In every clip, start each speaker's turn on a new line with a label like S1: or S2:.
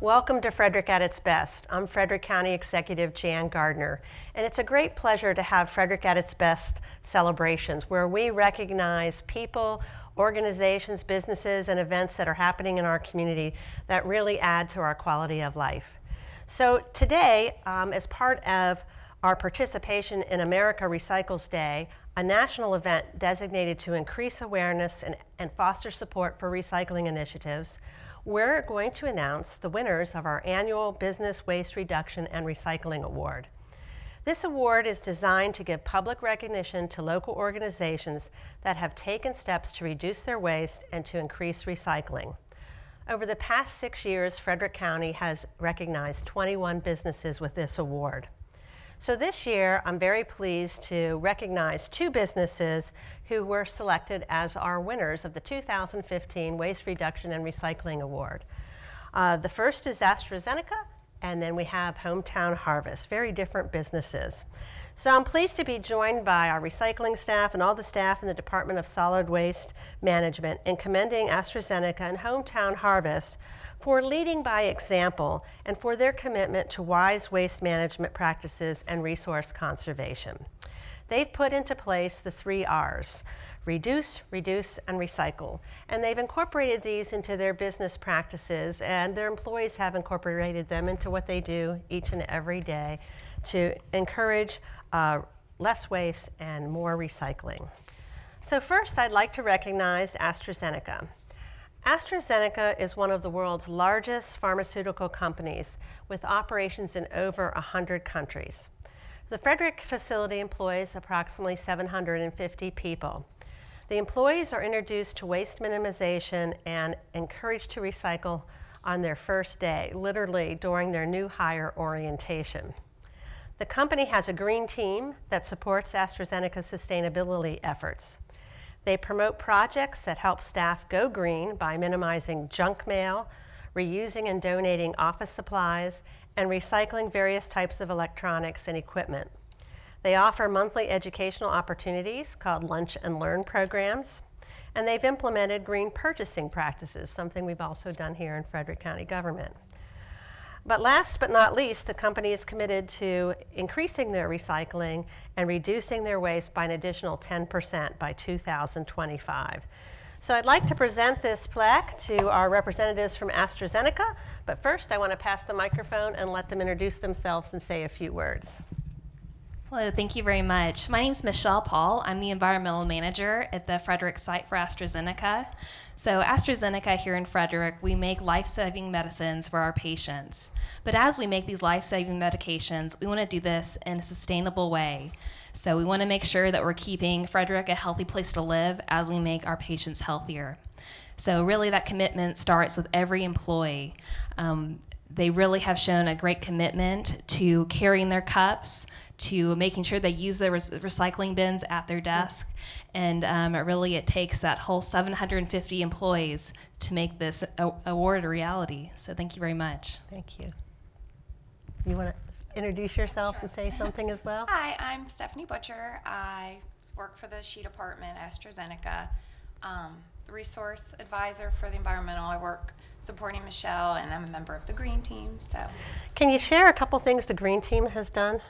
S1: Welcome to Frederick at its best. I'm Frederick County Executive Jan Gardner, and it's a great pleasure to have Frederick at its best celebrations where we recognize people, organizations, businesses, and events that are happening in our community that really add to our quality of life. So today, as part of our participation in America Recycles Day, a national event designated to increase awareness and foster support for recycling initiatives, we're going to announce the winners of our annual Business Waste Reduction and Recycling Award. This award is designed to give public recognition to local organizations that have taken steps to reduce their waste and to increase recycling. Over the past 6 years, Frederick County has recognized 21 businesses with this award. So this year, I'm very pleased to recognize 2 businesses who were selected as our winners of the 2015 Waste Reduction and Recycling Award. The first is Astrazeneca, and then we have Hometown Harvest, very different businesses. So I'm pleased to be joined by our recycling staff and all the staff in the Department of Solid Waste Management in commending Astrazeneca and Hometown Harvest for leading by example and for their commitment to wise waste management practices and resource conservation. They've put into place the 3 R's, reduce, reduce, and recycle. And they've incorporated these into their business practices, and their employees have incorporated them into what they do each and every day to encourage less waste and more recycling. So first, I'd like to recognize AstraZeneca. AstraZeneca is one of the world's largest pharmaceutical companies with operations in over 100 countries. The Frederick facility employs approximately 750 people. The employees are introduced to waste minimization and encouraged to recycle on their first day, literally during their new hire orientation. The company has a green team that supports AstraZeneca's sustainability efforts. They promote projects that help staff go green by minimizing junk mail, reusing and donating office supplies, and recycling various types of electronics and equipment. They offer monthly educational opportunities called Lunch and Learn programs, and they've implemented green purchasing practices, something we've also done here in Frederick County government. But last but not least, the company is committed to increasing their recycling and reducing their waste by an additional 10% by 2025. So I'd like to present this plaque to our representatives from AstraZeneca, but first I want to pass the microphone and let them introduce themselves and say a few words.
S2: Hello, thank you very much. My name is Michelle Paul. I'm the environmental manager at the Frederick site for AstraZeneca. So AstraZeneca here in Frederick, we make life-saving medicines for our patients. But as we make these life-saving medications, we want to do this in a sustainable way. So we want to make sure that we're keeping Frederick a healthy place to live as we make our patients healthier. So really that commitment starts with every employee. They really have shown a great commitment to carrying their cups, to making sure they use their recycling bins at their desk. And it takes that whole 750 employees to make this award a reality. So thank you very much.
S1: Thank you. You want to introduce yourself and say something as well?
S3: Hi, I'm Stephanie Butcher. I work for the SHE department, AstraZeneca. Resource advisor for the environmental. I work supporting Michelle, and I'm a member of the Green Team. So,
S1: can you share a couple things the Green Team has done?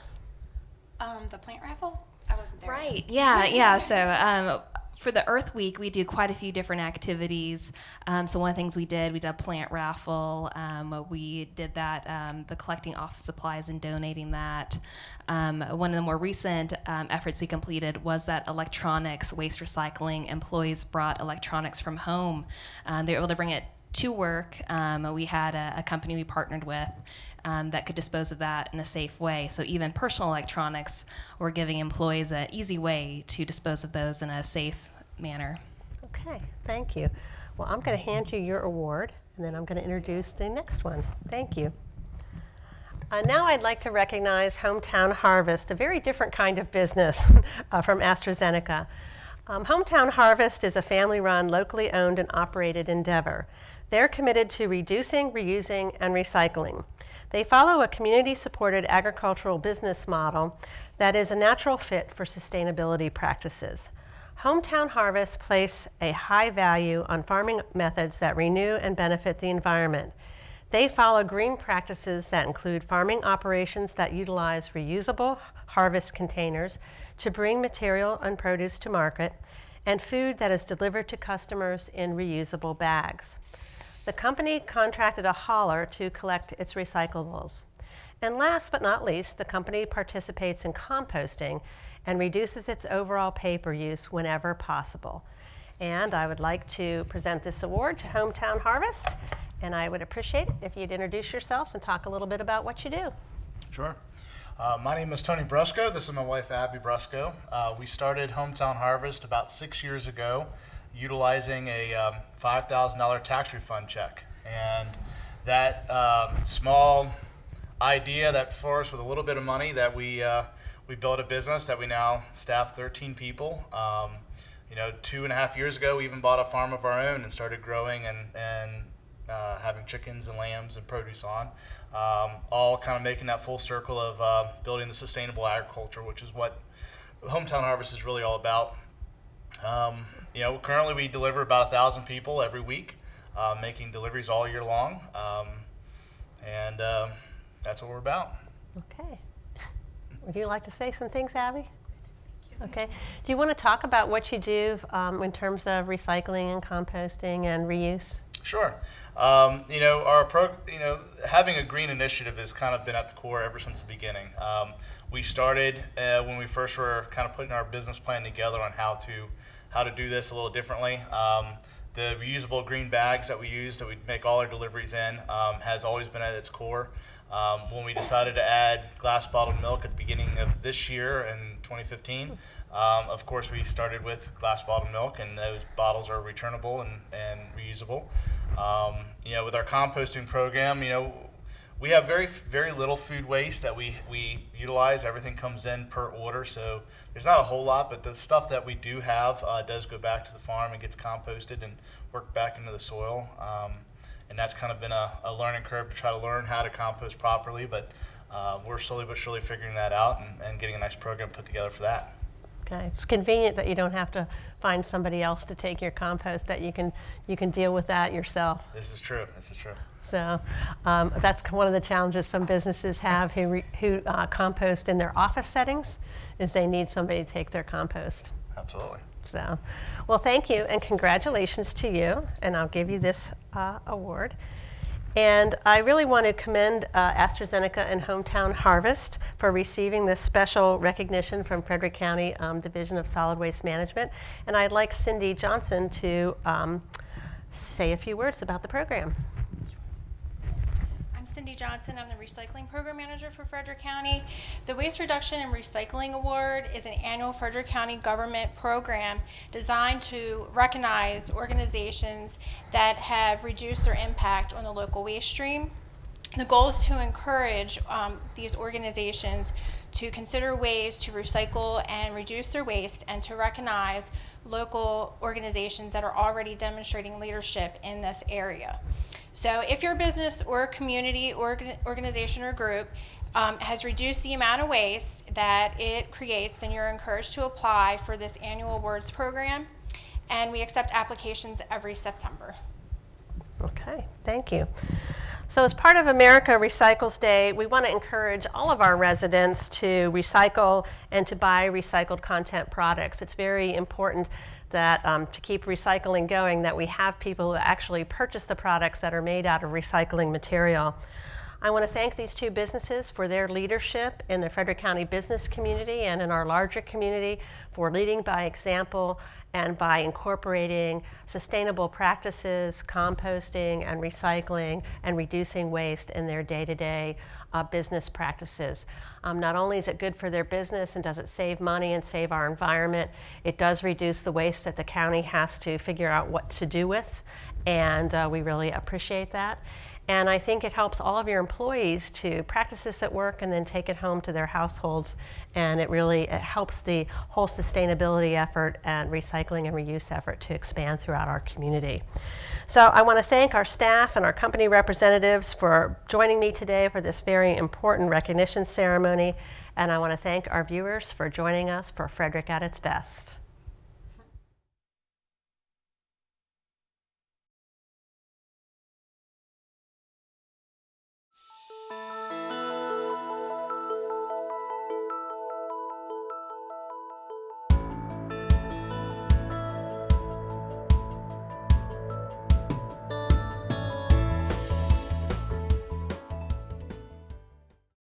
S3: The plant raffle. I wasn't there.
S2: Right. Yeah. So for the Earth Week, we do quite a few different activities. So one of the things we did a plant raffle. We did that, the collecting office supplies and donating that. One of the more recent efforts we completed was that electronics waste recycling. Employees brought electronics from home. They were able to bring it to work. We had a company we partnered with that could dispose of that in a safe way. So even personal electronics, we're giving employees an easy way to dispose of those in a safe manner.
S1: Okay, thank you. Well, I'm going to hand you your award, and then I'm going to introduce the next one. Thank you. Now I'd like to recognize Hometown Harvest, a very different kind of business from AstraZeneca. Hometown Harvest is a family-run, locally owned and operated endeavor. They're committed to reducing, reusing, and recycling. They follow a community-supported agricultural business model that is a natural fit for sustainability practices. Hometown Harvest place a high value on farming methods that renew and benefit the environment. They follow green practices that include farming operations that utilize reusable harvest containers to bring material and produce to market, and food that is delivered to customers in reusable bags. The company contracted a hauler to collect its recyclables. And last but not least, the company participates in composting and reduces its overall paper use whenever possible. And I would like to present this award to Hometown Harvest, and I would appreciate it if you'd introduce yourselves and talk a little bit about what you do.
S4: Sure. My name is Tony Brusco. This is my wife, Abby Brusco. We started Hometown Harvest about 6 years ago, utilizing a $5,000 tax refund check. And that small idea that for us with a little bit of money that we built a business that we now staff 13 people. 2.5 years ago, we even bought a farm of our own and started growing and having chickens and lambs and produce on. All kind of making that full circle of building the sustainable agriculture, which is what Hometown Harvest is really all about. Currently we deliver about 1,000 people every week, making deliveries all year long, and that's what we're about.
S1: Okay. Would you like to say some things, Abby? Okay. Do you want to talk about what you do in terms of recycling and composting and reuse?
S4: Sure. Having a green initiative has kind of been at the core ever since the beginning. We started when we first were kind of putting our business plan together on how to do this a little differently. The reusable green bags that we use, that we make all our deliveries in, has always been at its core. When we decided to add glass bottled milk at the beginning of this year in 2015, of course we started with glass bottled milk, and those bottles are returnable and reusable. With our composting program, we have very, very little food waste that we utilize. Everything comes in per order, so there's not a whole lot, but the stuff that we do have does go back to the farm and gets composted and worked back into the soil. And that's kind of been a learning curve to try to learn how to compost properly, but we're slowly but surely figuring that out and getting a nice program put together for that.
S1: Okay, it's convenient that you don't have to find somebody else to take your compost, that you can deal with that yourself.
S4: This is true.
S1: So that's one of the challenges some businesses have who compost in their office settings, is they need somebody to take their compost.
S4: Absolutely.
S1: So, well, thank you and congratulations to you, and I'll give you this award. And I really want to commend Astrazeneca and Hometown Harvest for receiving this special recognition from Frederick County Division of Solid Waste Management. And I'd like Cindy Johnson to say a few words about the program.
S5: Cindy Johnson. I'm the Recycling Program Manager for Frederick County. The Waste Reduction and Recycling Award is an annual Frederick County government program designed to recognize organizations that have reduced their impact on the local waste stream. The goal is to encourage these organizations to consider ways to recycle and reduce their waste, and to recognize local organizations that are already demonstrating leadership in this area. So if your business or community organization or group has reduced the amount of waste that it creates, then you're encouraged to apply for this annual awards program, and we accept applications every September.
S1: Okay, thank you. So as part of America Recycles Day, we want to encourage all of our residents to recycle and to buy recycled content products. It's very important that to keep recycling going, that we have people who actually purchase the products that are made out of recycling material. I want to thank these two businesses for their leadership in the Frederick County business community and in our larger community, for leading by example and by incorporating sustainable practices, composting and recycling, and reducing waste in their day-to-day business practices. Not only is it good for their business and does it save money and save our environment, it does reduce the waste that the county has to figure out what to do with, and we really appreciate that. And I think it helps all of your employees to practice this at work and then take it home to their households. And it helps the whole sustainability effort and recycling and reuse effort to expand throughout our community. So I want to thank our staff and our company representatives for joining me today for this very important recognition ceremony. And I want to thank our viewers for joining us for Frederick at its Best.